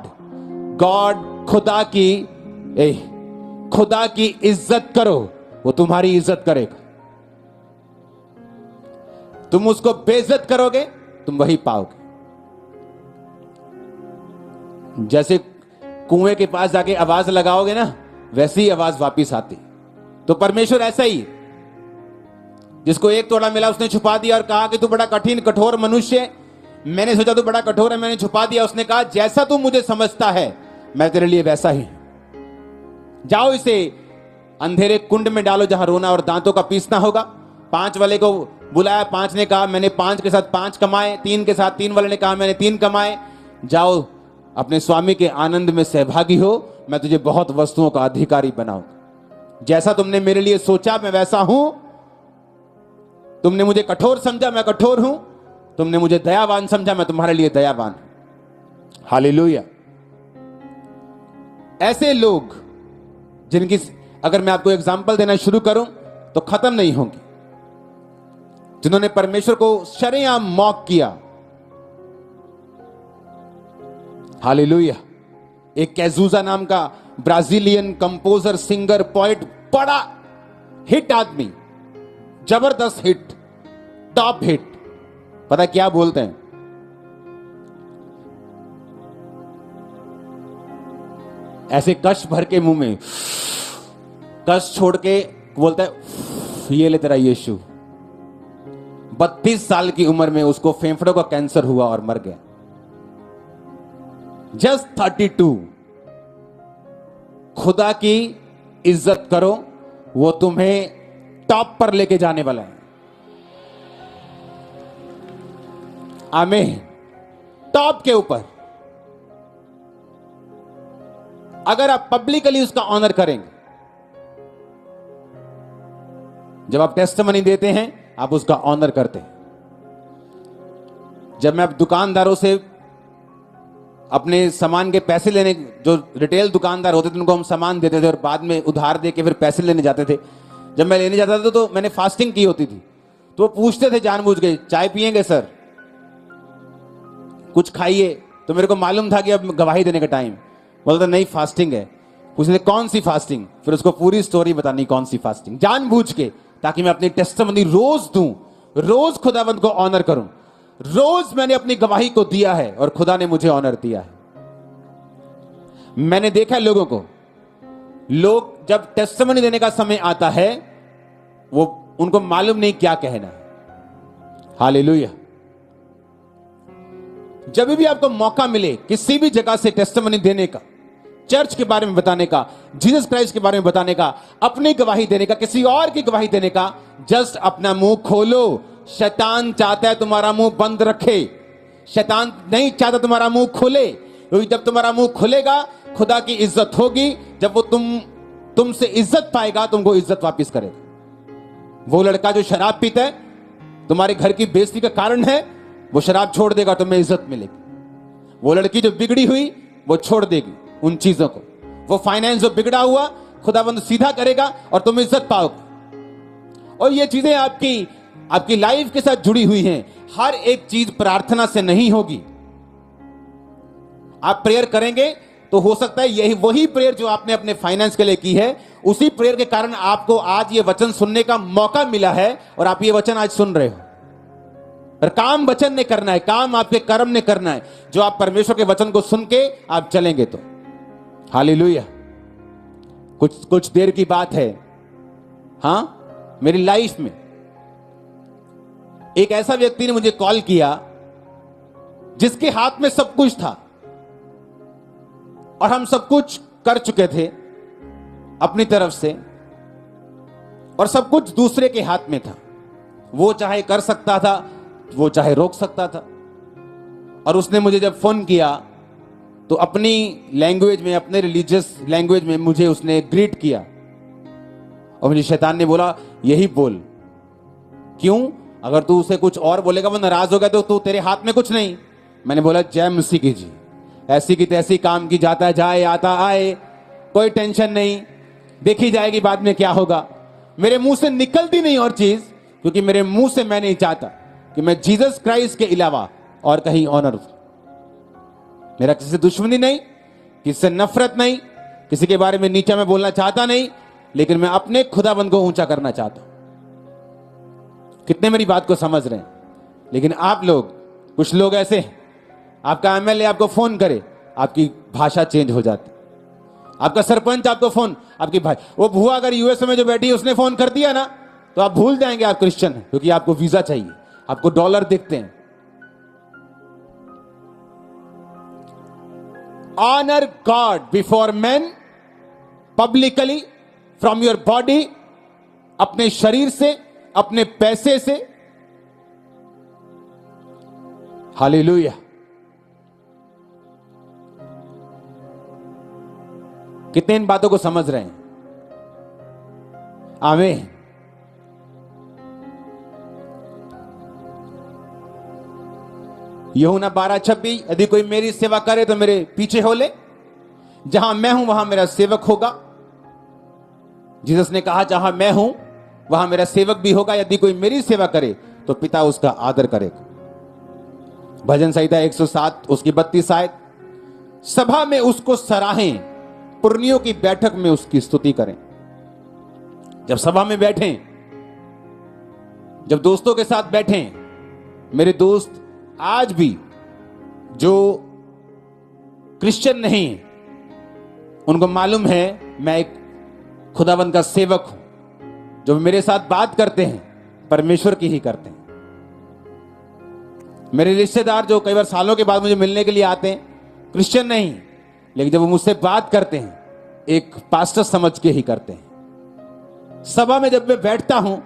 गॉड, खुदा की इज्जत करो, वो तुम्हारी इज्जत करेगा। तुम उसको बेइज्जत करोगे, तुम वही पाओगे। जैसे कुएं के पास जाके आवाज लगाओगे ना, वैसी ही आवाज वापिस आती। तो परमेश्वर ऐसा ही, जिसको एक तोड़ा मिला उसने छुपा दिया और कहा कि तू बड़ा कठिन कठोर मनुष्य, मैंने सोचा तू बड़ा कठोर है, मैंने छुपा दिया। उसने कहा, जैसा तू मुझे समझता है मैं तेरे लिए वैसा ही। जाओ इसे अंधेरे कुंड में डालो जहां रोना और दांतों का पीसना होगा, 5 वाले को बुलाया, 5 ने कहा मैंने 5 के साथ 5 कमाए, 3 के साथ 3 वाले ने कहा मैंने 3 कमाए, जाओ अपने स्वामी के आनंद में सहभागी हो, मैं तुझे बहुत वस्तुओं का अधिकारी बनाऊंगा। जैसा तुमने मेरे लिए सोचा मैं वैसा हूं, तुमने मुझे कठोर समझा मैं कठोर हूं, तुमने मुझे दयावान समझा मैं तुम्हारे लिए दयावान हूं। हालेलुया। ऐसे लोग जिनकी अगर मैं आपको एग्जांपल देना शुरू करूं तो खत्म नहीं होंगी, जिन्होंने परमेश्वर को शरेआम मॉक किया। हालेलुया। एक कैजुजा नाम का ब्राजीलियन कंपोजर, सिंगर, पोएट, बड़ा हिट आदमी, जबरदस्त हिट, टॉप हिट। पता क्या बोलते हैं? ऐसे कश भर के मुंह में कश छोड़ के बोलता है ये ले तेरा यीशु। 32 साल की उम्र में उसको फेफड़ों का कैंसर हुआ और मर गया। जस्ट 32। खुदा की इज्जत करो, वो तुम्हें टॉप पर लेके जाने वाला है। आमीन। टॉप के ऊपर अगर आप पब्लिकली उसका ऑनर करेंगे, जब आप टेस्टिमनी देते हैं आप उसका ऑनर करते हैं। जब मैं अब दुकानदारों से अपने सामान के पैसे लेने, जो रिटेल दुकानदार होते थे उनको हम सामान देते थे और बाद में उधार दे के फिर पैसे लेने जाते थे। जब मैं लेने जाता था तो मैंने फास्टिंग की होती थी, तो वो पूछते थे जानबूझ के, चाय पिएंगे सर, कुछ खाइए? तो मेरे को मालूम था कि अब गवाही देने का टाइम। बोलता नहीं फास्टिंग है। पूछते कौन सी फास्टिंग? फिर उसको पूरी स्टोरी बतानी कौन सी फास्टिंग, जानबूझ के, ताकि मैं अपनी टेस्टिमनी रोज दूं, रोज खुदावंद को ऑनर करूं। रोज मैंने अपनी गवाही को दिया है और खुदा ने मुझे ऑनर दिया है। मैंने देखा लोगों को, लोग जब टेस्टिमनी देने का समय आता है वो उनको मालूम नहीं क्या कहना है। हालेलुया। जब भी आपको मौका मिले किसी भी जगह से टेस्टिमनी देने का, चर्च के बारे में बताने का, जीसस क्राइस्ट के बारे में बताने का, अपनी गवाही देने का, किसी और की गवाही देने का, जस्ट अपना मुंह खोलो। शैतान चाहता है तुम्हारा मुंह बंद रखे, शैतान नहीं चाहता तुम्हारा मुंह खुले, क्योंकि जब तुम्हारा मुंह खुलेगा खुदा की इज्जत होगी। जब वो तुमसे इज्जत पाएगा तुमको इज्जत वापस करेगा। वो लड़का जो शराब पीता है तुम्हारे घर की बेइज्जती का कारण है, वो शराब छोड़ देगा, तुम्हें इज्जत मिलेगी। वो लड़की जो बिगड़ी हुई वो छोड़ देगी उन चीजों को। वो फाइनेंस जो बिगड़ा हुआ खुदाबंद सीधा करेगा और तुम इज्जत पाओगे। और ये चीजें आपकी लाइफ के साथ जुड़ी हुई हैं। हर एक चीज प्रार्थना से नहीं होगी। आप प्रेयर करेंगे तो हो सकता है यही वही प्रेयर जो आपने अपने फाइनेंस के लिए की है, उसी प्रेयर के कारण आपको आज ये वचन सुनने का मौका मिला है और आप ये वचन आज सुन रहे हो। पर काम वचन ने करना है, काम आपके कर्म ने करना है, जो आप परमेश्वर के वचन को सुन के आप चलेंगे तो। हालेलुया। कुछ देर की बात है, हाँ, मेरी लाइफ में एक ऐसा व्यक्ति ने मुझे कॉल किया जिसके हाथ में सब कुछ था और हम सब कुछ कर चुके थे अपनी तरफ से, और सब कुछ दूसरे के हाथ में था। वो चाहे कर सकता था, वो चाहे रोक सकता था। और उसने मुझे जब फोन किया तो अपनी लैंग्वेज में, अपने रिलीजियस लैंग्वेज में मुझे उसने ग्रीट किया। और मुझे शैतान ने बोला यही बोल, क्यों? अगर तू उसे कुछ और बोलेगा वो नाराज हो गया तो तू, तेरे हाथ में कुछ नहीं। मैंने बोला जय मसीह की जी, ऐसी की तैसी काम की, जाता जाए आता आए, कोई टेंशन नहीं, देखी जाएगी बाद में क्या होगा। मेरे मुंह से निकलती नहीं और चीज, क्योंकि मेरे मुंह से मैं नहीं चाहता कि मैं जीसस क्राइस्ट के अलावा और कहीं ऑनर हूं। मेरा किसी से दुश्मनी नहीं, किसी से नफरत नहीं, किसी के बारे में नीचा मैं बोलना चाहता नहीं, लेकिन मैं अपने खुदाबंद को ऊंचा करना चाहता हूं। कितने मेरी बात को समझ रहे हैं? लेकिन आप लोग, कुछ लोग ऐसे हैं, आपका एमएलए आपको फोन करे, आपकी भाषा चेंज हो जाती। आपका सरपंच आपको फोन, आपकी भाई, वो बुआ अगर यूएसए में जो बैठी है उसने फोन कर दिया ना, तो आप भूल जाएंगे आप क्रिश्चियन हैं, क्योंकि आपको वीजा चाहिए, आपको डॉलर दिखते हैं। Honour God before man publicly, from your body, अपने शरीर से, अपने पैसे से। हालेलुया। कितने इन बातों को समझ रहे हैं? आमीन। यूहन्ना 12:26, यदि कोई मेरी सेवा करे तो मेरे पीछे हो ले, जहां मैं हूं वहां मेरा सेवक होगा। जीसस ने कहा जहां मैं हूं वहां मेरा सेवक भी होगा। यदि कोई मेरी सेवा करे तो पिता उसका आदर करेगा। भजन संहिता 107 उसकी 32 आयत। सभा में उसको सराहें, पुरनियों की बैठक में उसकी स्तुति करें। जब सभा में बैठें, जब दोस्तों के साथ बैठें, मेरे दोस्त आज भी जो क्रिश्चियन नहीं, उनको मालूम है मैं एक खुदावंद का सेवक हूं। जो मेरे साथ बात करते हैं परमेश्वर की ही करते हैं। मेरे रिश्तेदार जो कई बार सालों के बाद मुझे मिलने के लिए आते हैं, क्रिश्चियन नहीं, लेकिन जब वो मुझसे बात करते हैं एक पास्टर समझ के ही करते हैं। सभा में जब मैं बैठता हूं,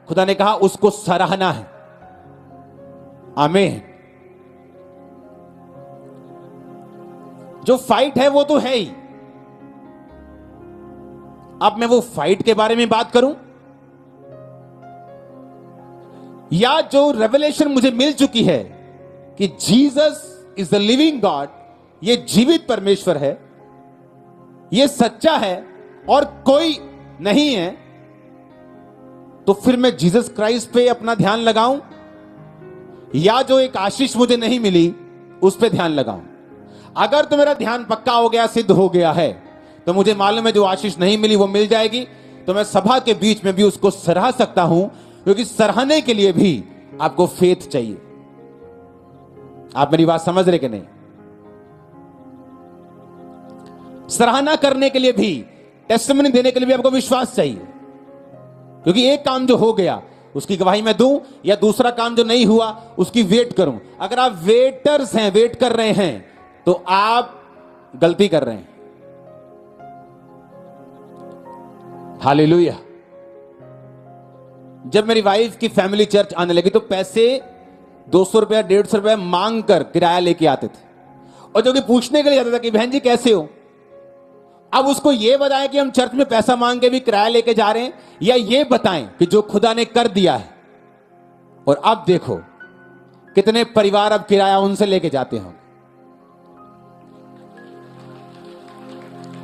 खुदा ने कहा उसको सराहना है। आमीन। जो फाइट है वो तो है ही। अब मैं वो फाइट के बारे में बात करूं, या जो रेवलेशन मुझे मिल चुकी है कि Jesus is the living God, ये जीवित परमेश्वर है, ये सच्चा है और कोई नहीं है, तो फिर मैं जीसस क्राइस्ट पे अपना ध्यान लगाऊं, या जो एक आशीष मुझे नहीं मिली उस पे ध्यान लगाऊं। अगर तो मेरा ध्यान पक्का हो गया, सिद्ध हो गया है, तो मुझे मालूम है जो आशीष नहीं मिली वो मिल जाएगी, तो मैं सभा के बीच में भी उसको सराह सकता हूं, क्योंकि सराहने के लिए भी आपको फेथ चाहिए। आप मेरी बात समझ रहे कि नहीं? सराहना करने के लिए भी, टेस्टिमनी देने के लिए भी आपको विश्वास चाहिए, क्योंकि एक काम जो हो गया उसकी गवाही मैं दूं, या दूसरा काम जो नहीं हुआ उसकी वेट करूं। अगर आप वेटर्स हैं, वेट कर रहे हैं, तो आप गलती कर रहे हैं। हालेलुया। जब मेरी वाइफ की फैमिली चर्च आने लगी तो पैसे 200 रुपया 150 रुपया मांग कर किराया लेके आते थे, और जो कि पूछने के लिए जाता था कि बहन जी कैसे हो। अब उसको यह बताएं कि हम चर्च में पैसा मांग के भी किराया लेके जा रहे हैं, या ये बताएं कि जो खुदा ने कर दिया है। और अब देखो कितने परिवार अब किराया उनसे लेके जाते हैं।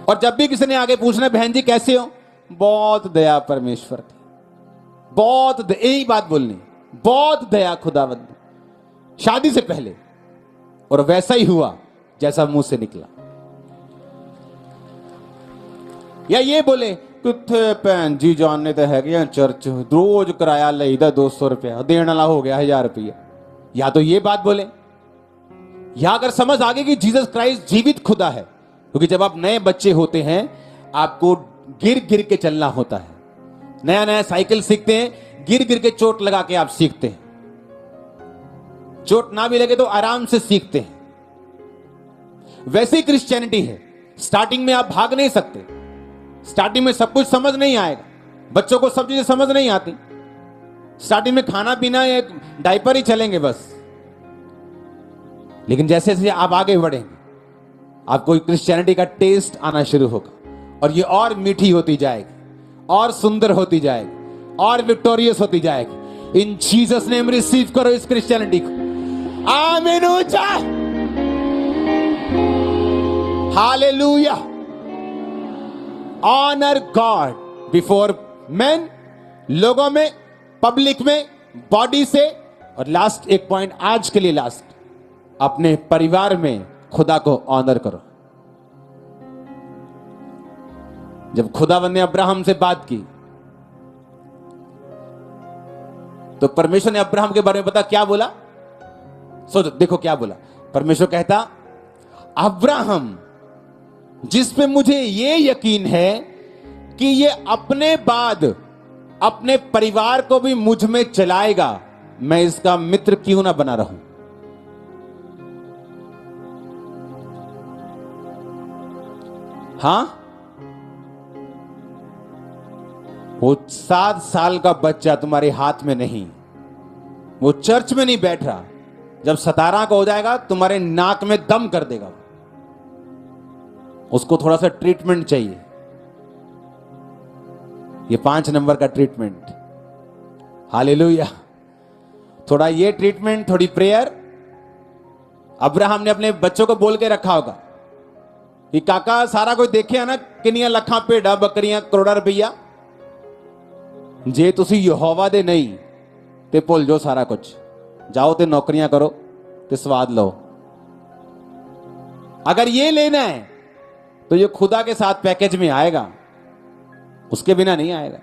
और जब भी किसी ने आगे पूछना बहन जी कैसे हो, बहुत दया परमेश्वर की, बहुत यही बात बोलनी, बहुत दया खुदावंद, शादी से पहले। और वैसा ही हुआ जैसा मुंह से निकला। या ये बोले किथे भैन जी जानने तो है चर्च रोज किराया लेदा 200 रुपया, देने वाला हो गया 1000 रुपया। या तो ये बात बोले, या अगर समझ आ गई कि जीसस क्राइस्ट जीवित खुदा है, क्योंकि जब आप नए बच्चे होते हैं आपको गिर गिर के चलना होता है। नया नया साइकिल सीखते हैं, गिर गिर के चोट लगा के आप सीखते हैं। चोट ना भी लगे तो आराम से सीखते हैं। वैसे ही क्रिश्चियनिटी है। स्टार्टिंग में आप भाग नहीं सकते, स्टार्टिंग में सब कुछ समझ नहीं आएगा। बच्चों को सब चीजें समझ नहीं आती। स्टार्टिंग में खाना पीना एक डायपर ही चलेंगे बस। लेकिन जैसे जैसे आप आगे बढ़ेंगे आपको क्रिश्चियनिटी का टेस्ट आना शुरू होगा, और ये और मीठी होती जाएगी, और सुंदर होती जाएगी, और विक्टोरियस होती जाएगी। इन जीसस नेम रिसीव करो इस क्रिश्चियनिटी को। आमीन। ऊंचा हालेलुया। ऑनर गॉड बिफोर मैन, लोगों में, पब्लिक में, बॉडी से। और लास्ट एक पॉइंट आज के लिए, लास्ट, अपने परिवार में खुदा को ऑनर करो। जब खुदावंद ने अब्राहम से बात की तो परमेश्वर ने अब्राहम के बारे में पता क्या बोला? सोचो, देखो क्या बोला। परमेश्वर कहता, अब्राहम जिस पे मुझे ये यकीन है कि ये अपने बाद अपने परिवार को भी मुझ में चलाएगा, मैं इसका मित्र क्यों ना बना रहूं। हां, वो 7 साल का बच्चा तुम्हारे हाथ में नहीं, वो चर्च में नहीं बैठ रहा, जब 17 का हो जाएगा तुम्हारे नाक में दम कर देगा। उसको थोड़ा सा ट्रीटमेंट चाहिए, ये 5 नंबर का ट्रीटमेंट। हालेलुया। थोड़ा ये ट्रीटमेंट, थोड़ी प्रेयर। अब्राहम ने अपने बच्चों को बोल के रखा होगा कि काका सारा कोई देखे ना किनिया लखा भेड़ा बकरियां करोड़ा रुपया, जे तुसी यहोवा दे नहीं ते भुल जाओ सारा कुछ, जाओ ते नौकरियां करो ते स्वाद लो। अगर ये लेना है तो ये खुदा के साथ पैकेज में आएगा, उसके बिना नहीं आएगा।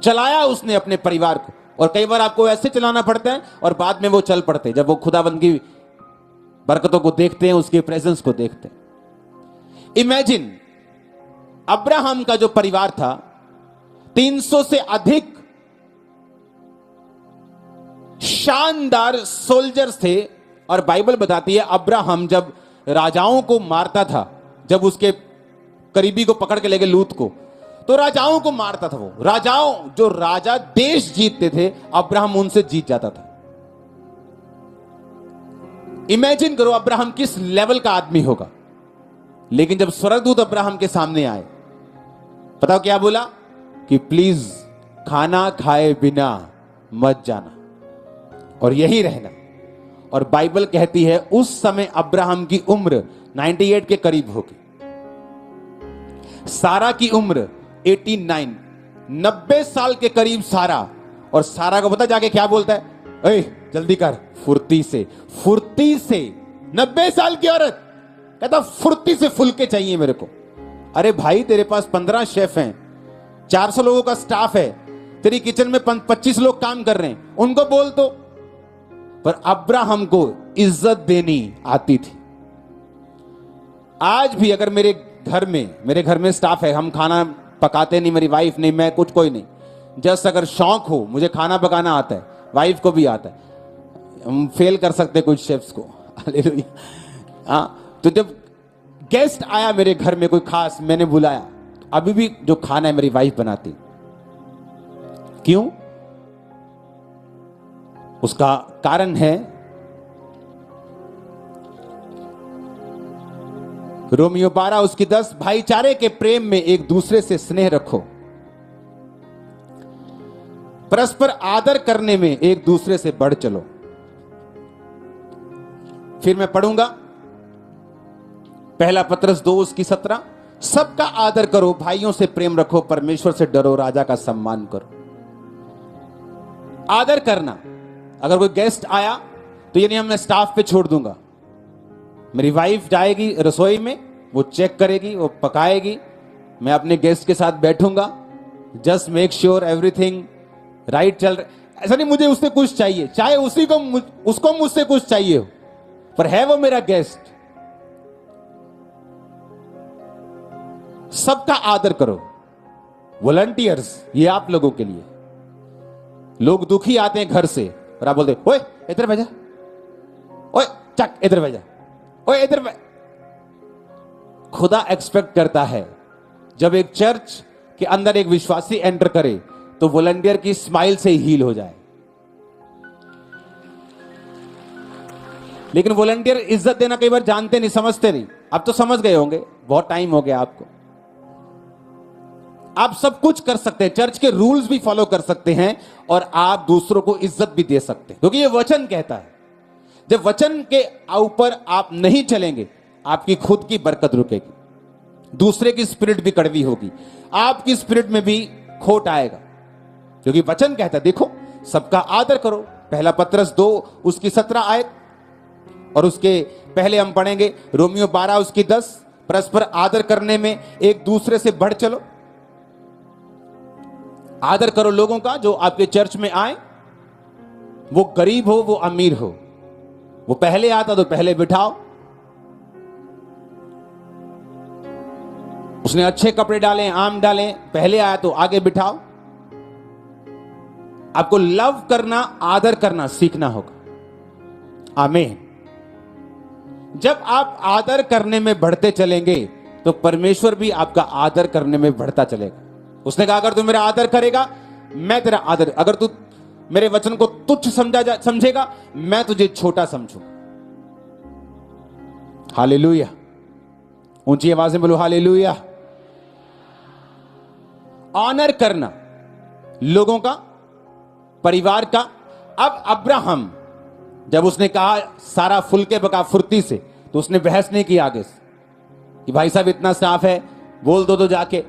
चलाया उसने अपने परिवार को, और कई बार आपको ऐसे चलाना पड़ता है और बाद में वो चल पड़ते हैं जब वो खुदाबंद की बरकतों को देखते हैं, उसके प्रेजेंस को देखते हैं। इमेजिन अब्राहम का जो परिवार था 300 से अधिक शानदार सोल्जर्स थे, और बाइबल बताती है अब्राहम जब राजाओं को मारता था, जब उसके करीबी को पकड़ के ले गए लूत को, तो राजाओं को मारता था। वो राजाओं, जो राजा देश जीतते थे, अब्राहम उनसे जीत जाता था। इमेजिन करो अब्राहम किस लेवल का आदमी होगा। लेकिन जब स्वर्गदूत अब्राहम के सामने आए, पता क्या बोला कि प्लीज खाना खाए बिना मत जाना और यही रहना। और बाइबल कहती है उस समय अब्राहम की उम्र 98 के करीब होगी, सारा की उम्र 89, 90 साल के करीब सारा। और सारा को पता जाके क्या बोलता है, ए जल्दी कर, फुर्ती से, फुर्ती से। 90 साल की औरत कहता फुर्ती से फुलके चाहिए मेरे को। अरे भाई तेरे पास 15 शेफ हैं, 400 लोगों का स्टाफ है, तेरी किचन में 25 लोग काम कर रहे हैं, उनको बोल तो। पर अब्राहम को इज्जत देनी आती थी। आज भी अगर मेरे घर में स्टाफ है, हम खाना पकाते नहीं, मेरी वाइफ नहीं, मैं कुछ कोई नहीं, जस्ट अगर शौक हो, मुझे खाना पकाना आता है, वाइफ को भी आता है, हम फेल कर सकते कुछ शेफ्स को। हालेलुया। हाँ, तो जब गेस्ट आया मेरे घर में कोई खास, मैंने बुलाया, तो अभी भी जो खाना है मेरी वाइफ बनाती। क्यों? उसका कारण है रोमियो 12 उसकी 10, भाईचारे के प्रेम में एक दूसरे से स्नेह रखो, परस्पर आदर करने में एक दूसरे से बढ़ चलो। फिर मैं पढ़ूंगा पहला पत्रस 2 उसकी 17, सबका आदर करो, भाइयों से प्रेम रखो, परमेश्वर से डरो, राजा का सम्मान करो। आदर करना। अगर कोई गेस्ट आया तो ये नहीं मैं स्टाफ पे छोड़ दूंगा, मेरी वाइफ जाएगी रसोई में, वो चेक करेगी, वो पकाएगी, मैं अपने गेस्ट के साथ बैठूंगा, just make sure everything right चल रहा। ऐसा नहीं मुझे उससे कुछ चाहिए, चाहे उसको मुझसे कुछ चाहिए हो, पर है वो मेरा गेस्ट। सबका आदर करो। वॉलंटियर्स, ये आप लोगों के लिए। लोग दुखी आते हैं घर से और आप बोलते ओए इधर भेजा, ओए चक इधर भेजा, ओए इधर। खुदा एक्सपेक्ट करता है जब एक चर्च के अंदर एक विश्वासी एंटर करे तो वॉलंटियर की स्माइल से हील हो जाए। लेकिन वॉलंटियर इज्जत देना कई बार जानते नहीं, समझते नहीं। अब तो समझ गए होंगे, बहुत टाइम हो गया आपको। आप सब कुछ कर सकते हैं, चर्च के रूल्स भी फॉलो कर सकते हैं, और आप दूसरों को इज्जत भी दे सकते हैं, क्योंकि ये वचन कहता है। जब वचन के ऊपर आप नहीं चलेंगे, आपकी खुद की बरकत रुकेगी, दूसरे की स्पिरिट भी कड़वी होगी, आपकी स्पिरिट में भी खोट आएगा। क्योंकि वचन कहता है, देखो सबका आदर करो, पहला पत्रस 2 उसकी 17 आयत, और उसके पहले हम पढ़ेंगे रोमियो 12 उसकी 10, परस्पर आदर करने में एक दूसरे से बढ़ चलो। आदर करो लोगों का जो आपके चर्च में आए, वो गरीब हो वो अमीर हो, वो पहले आता तो पहले बिठाओ, उसने अच्छे कपड़े डाले, आम डाले, पहले आया तो आगे बिठाओ। आपको लव करना, आदर करना सीखना होगा। आमीन। जब आप आदर करने में बढ़ते चलेंगे तो परमेश्वर भी आपका आदर करने में बढ़ता चलेगा। उसने कहा अगर तू मेरा आदर करेगा मैं तेरा आदर, अगर तू मेरे वचन को तुच्छ समझेगा मैं तुझे छोटा समझूंगा। हालेलुया, ऊंची आवाज में बोलो हालेलुया। ऑनर करना लोगों का, परिवार का। अब अब्राहम जब उसने कहा सारा फुल के बका फुर्ती से, तो उसने बहस नहीं की आगे से कि भाई साहब इतना साफ है बोल दो तो जाके।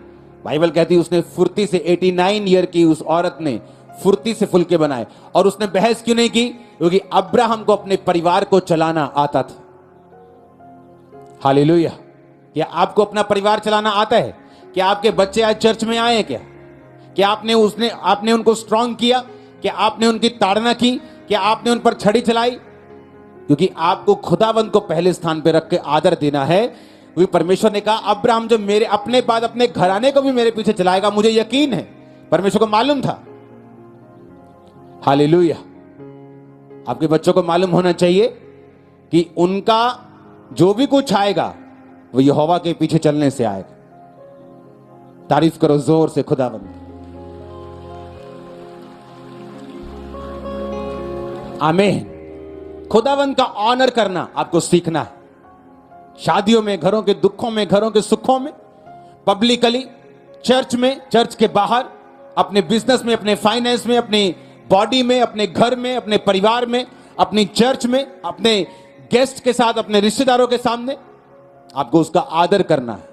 बाइबल कहती है उसने फुर्ती से 89 ईयर की उस औरत ने फुर्ती से फुलके बनाए। और उसने बहस क्यों नहीं की? क्योंकि अब्राहम को अपने परिवार को चलाना आता था। हालेलुया। क्या आपको अपना परिवार चलाना आता है? क्या आपके बच्चे आज चर्च में आए? क्या आपने उनको स्ट्रांग किया? क्या आपने उनकी ताड़ना की? क्या आपने उन पर छड़ी चलाई? क्योंकि आपको खुदावंद को पहले स्थान पर रख के आदर देना है। क्योंकि परमेश्वर ने कहा अब्राहम जो मेरे अपने बाद अपने घराने को भी मेरे पीछे चलाएगा, मुझे यकीन है। परमेश्वर को मालूम था। हालेलुया। आपके बच्चों को मालूम होना चाहिए कि उनका जो भी कुछ आएगा वो यहोवा के पीछे चलने से आएगा। तारीफ करो जोर से खुदावंद। आमीन। खुदावंद का ऑनर करना आपको सीखना है। शादियों में, घरों के दुखों में, घरों के सुखों में, पब्लिकली, चर्च में, चर्च के बाहर, अपने बिजनेस में, अपने फाइनेंस में, अपनी बॉडी में, अपने घर में, अपने परिवार में, अपनी चर्च में, अपने गेस्ट के साथ, अपने रिश्तेदारों के सामने आपको उसका आदर करना है।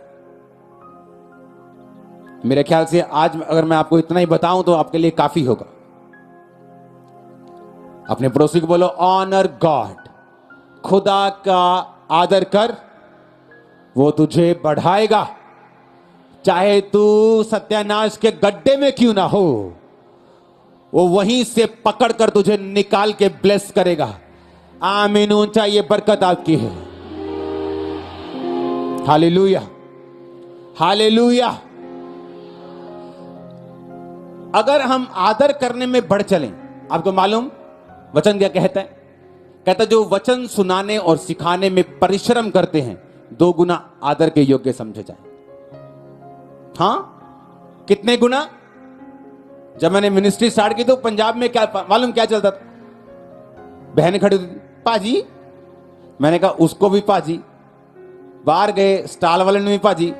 मेरे ख्याल से आज अगर मैं आपको इतना ही बताऊं तो आपके लिए काफी होगा। अपने पड़ोसी को बोलो ऑनर गॉड। खुदा का आदर कर, वो तुझे बढ़ाएगा। चाहे तू सत्यानाश के गड्ढे में क्यों ना हो, वो वहीं से पकड़ कर तुझे निकाल के ब्लेस करेगा। आमीन। ऊंचा ये बरकत आपकी है। Hallelujah, hallelujah. अगर हम आदर करने में बढ़ चलें, आपको मालूम वचन क्या कहता है? कहता जो वचन सुनाने और सिखाने में परिश्रम करते हैं 2 गुना आदर के योग्य समझे जाए। हां, कितने गुना? जब मैंने मिनिस्ट्री स्टार्ट की तो पंजाब में क्या मालूम क्या चलता था? बहन खड़ी होती थी, पाजी। मैंने कहा उसको भी पाजी। बाहर गए स्टॉल वाले ने भी पाजी,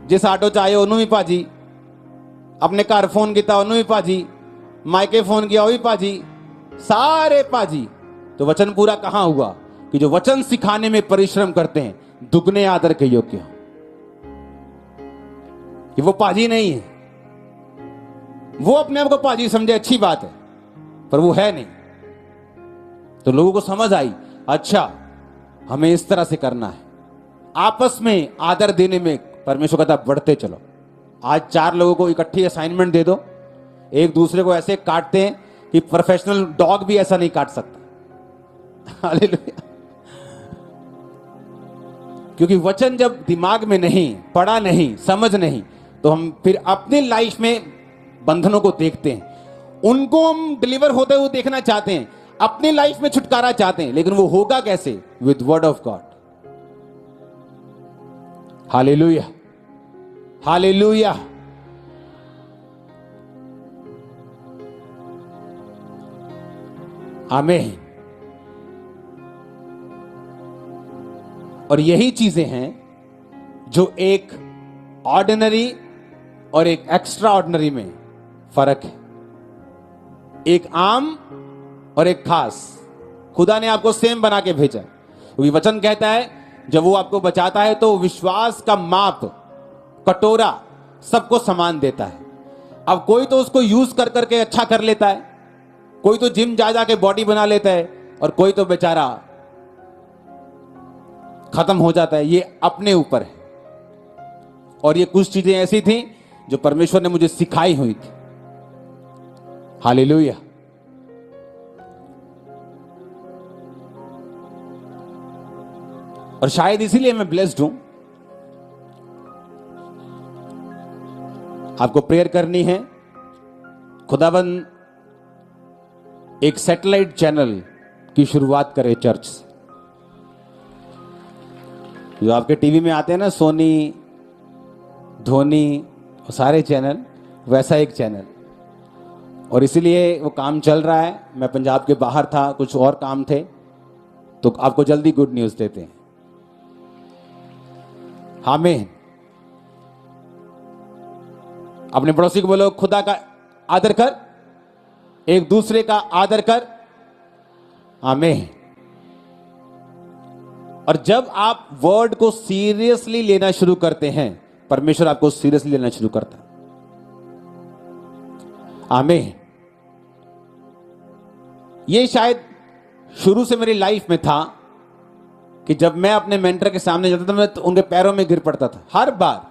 जिस आटो च आए उन्होंने भी पाजी, अपने घर फोन किया उन्होंने भी पाजी, मायके फोन किया वो भी पाजी, सारे पाजी। तो वचन पूरा कहां हुआ कि जो वचन सिखाने में परिश्रम करते हैं दुगने आदर के योग्य हो। कि वो पाजी नहीं है, वो अपने आप को पाजी समझे, अच्छी बात है, पर वो है नहीं। तो लोगों को समझ आई, अच्छा हमें इस तरह से करना है। आपस में आदर देने में परमेश्वर कहता बढ़ते चलो। आज 4 लोगों को इकट्ठी असाइनमेंट दे दो, एक दूसरे को ऐसे काटते हैं कि प्रोफेशनल डॉग भी ऐसा नहीं काट सकता। हालेलुया। क्योंकि वचन जब दिमाग में नहीं, पढ़ा नहीं, समझ नहीं, तो हम फिर अपनी लाइफ में बंधनों को देखते हैं। उनको हम डिलीवर होते हुए देखना चाहते हैं, अपनी लाइफ में छुटकारा चाहते हैं, लेकिन वो होगा कैसे? With word of God. Hallelujah, hallelujah. आमीन। और यही चीजें हैं जो एक ऑर्डिनरी और एक एक्स्ट्रा ऑर्डिनरी में फर्क है। एक आम और एक खास। खुदा ने आपको सेम बना के भेजा, क्योंकि वचन कहता है जब वो आपको बचाता है तो विश्वास का माप, कटोरा सबको समान देता है। अब कोई तो उसको यूज कर करके अच्छा कर लेता है, कोई तो जिम जा जाके बॉडी बना लेता है, और कोई तो बेचारा खत्म हो जाता है। ये अपने ऊपर है। और ये कुछ चीजें ऐसी थी जो परमेश्वर ने मुझे सिखाई हुई थी। हालेलुया। और शायद इसीलिए मैं ब्लेस्ड हूं। आपको प्रेयर करनी है, खुदाबंद एक सैटेलाइट चैनल की शुरुआत करे चर्च से। जो आपके टीवी में आते हैं ना, सोनी, धोनी, वो सारे चैनल वैसा एक चैनल, और इसीलिए वो काम चल रहा है। मैं पंजाब के बाहर था, कुछ और काम थे, तो आपको जल्दी गुड न्यूज देते हैं। आमीन। अपने पड़ोसी को बोलो, खुदा का आदर कर, एक दूसरे का आदर कर। आमीन। और जब आप वर्ड को सीरियसली लेना शुरू करते हैं, परमेश्वर आपको सीरियसली लेना शुरू करता है। आमीन। ये शायद शुरू से मेरी लाइफ में था कि जब मैं अपने मेंटर के सामने जाता था, मैं तो उनके पैरों में गिर पड़ता था हर बार।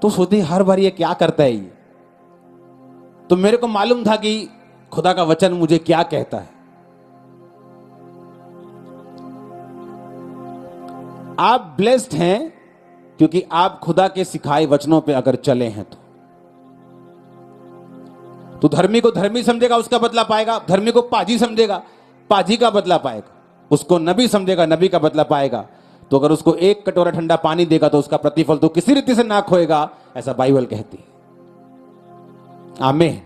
तो सोचती हर बार ये क्या करता है ये। तो मेरे को मालूम था कि खुदा का वचन मुझे क्या कहता है। आप ब्लेस्ड हैं क्योंकि आप खुदा के सिखाए वचनों पे अगर चले हैं तो धर्मी को धर्मी समझेगा, उसका बदला पाएगा। धर्मी को पाजी समझेगा, पाजी का बदला पाएगा। उसको नबी समझेगा, नबी का बदला पाएगा। तो अगर उसको एक कटोरा ठंडा पानी देगा तो उसका प्रतिफल तो किसी रीति से ना खोएगा, ऐसा बाइबल कहती है। आमीन।